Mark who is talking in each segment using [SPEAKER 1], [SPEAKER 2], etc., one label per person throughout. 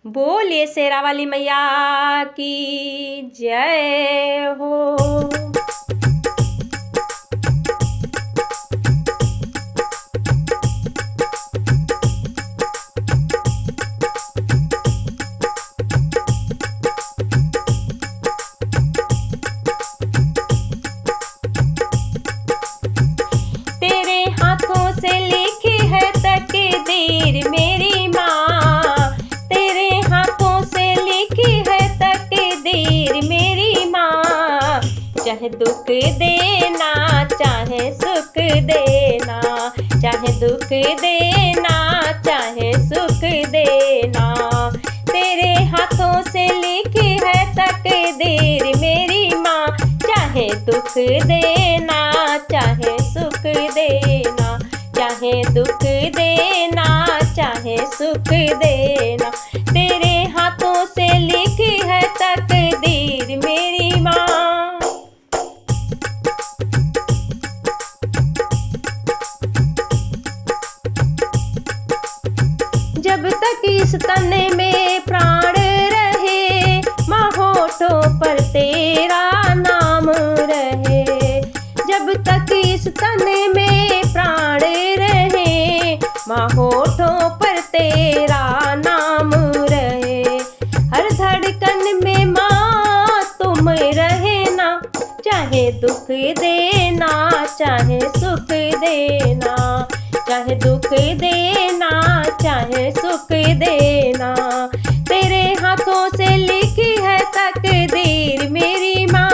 [SPEAKER 1] बोलिए शेरा वाली मैया की जय हो। तेरे हाथों से लिखी है तकदीर मेरी माँ, तेरे हाथों से लिखी है तकदीर मेरी माँ। चाहे दुख देना चाहे सुख देना, चाहे दुख देना चाहे सुख देना, तेरे हाथों से लिखी है तकदीर मेरी माँ। चाहे दुख देना चाहे सुख देना, चाहे दुख देना चाहे सुख देना, तेरे हाथों से लिखी है तकदीर मेरी माँ। जब तक इस तन में प्राण रहे, माँ होठों पर तेरा नाम रहे। जब तक इस तन में प्राण रहे, माँ होठों पर तेरा नाम रहे। हर धड़कन में माँ तुम रहना, चाहे दुख देना चाहे सुख देना, चाहे दुख देना चाहे सुख देना, तेरे हाथों से लिखी है तकदीर मेरी माँ।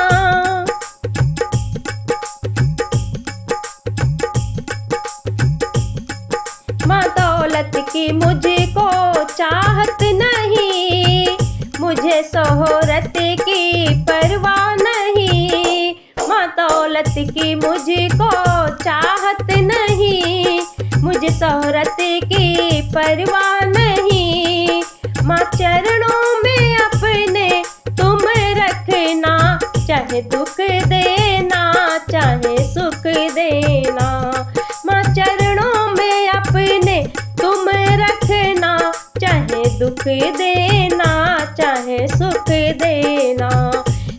[SPEAKER 1] माँ दौलत की मुझको चाहत नहीं, मुझे शोहरत की परवाह नहीं। माँ दौलत की मुझको चाहत नहीं, मुझे शोहरत की परवाह नहीं। माँ चरणों में अपने तुम रखना, चाहे दुख देना चाहे सुख देना, माँ चरणों में अपने तुम रखना, चाहे दुख देना चाहे सुख देना,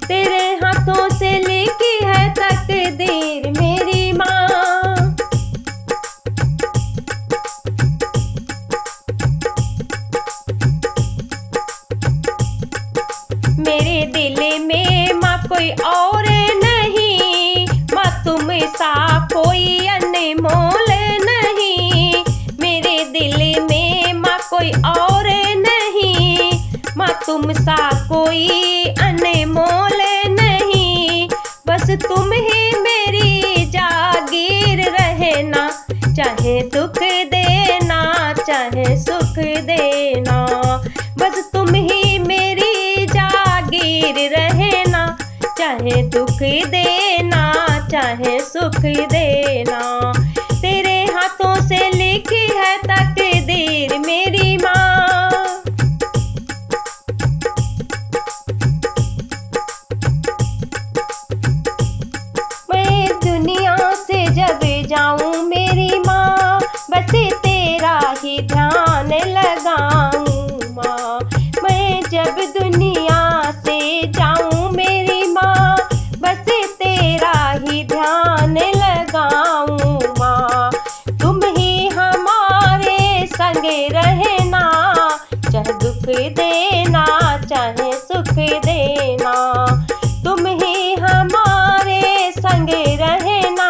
[SPEAKER 1] तेरे हाथों से लिखी है तकदीर मेरी माँ। मेरे दिल में माँ कोई और नहीं, माँ तुम सा कोई अनमोल नहीं। मेरे दिल में माँ कोई और नहीं, माँ तुम सा कोई अनमोल नहीं। बस तुम ही मेरी जागीर रहना, चाहे दुख देना चाहे सुख देना, बस तुम ही मेरी जागीर रहना, चाहे दुख देना चाहे सुख देना, तेरे हाथों से लिखी है तकदीर मेरी माँ। मैं दुनिया से जब जाऊं मेरी माँ, बस तेरा ही ध्यान लगाऊं माँ। मैं जब दुनिया से जाऊं मेरी माँ, बस तेरा ही ध्यान लगाऊं माँ। तुम ही हमारे संग रहना, चाहे दुख देना चाहे सुख देना, तुम ही हमारे संग रहना,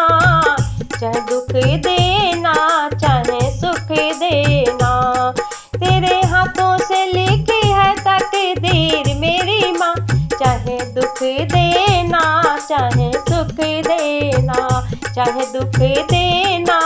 [SPEAKER 1] चाहे दुख देना चाहे सुख देना, तेरे हाथों से लिखी है तकदीर मेरी माँ। चाहे दुख देना चाहे सुख देना, चाहे दुख देना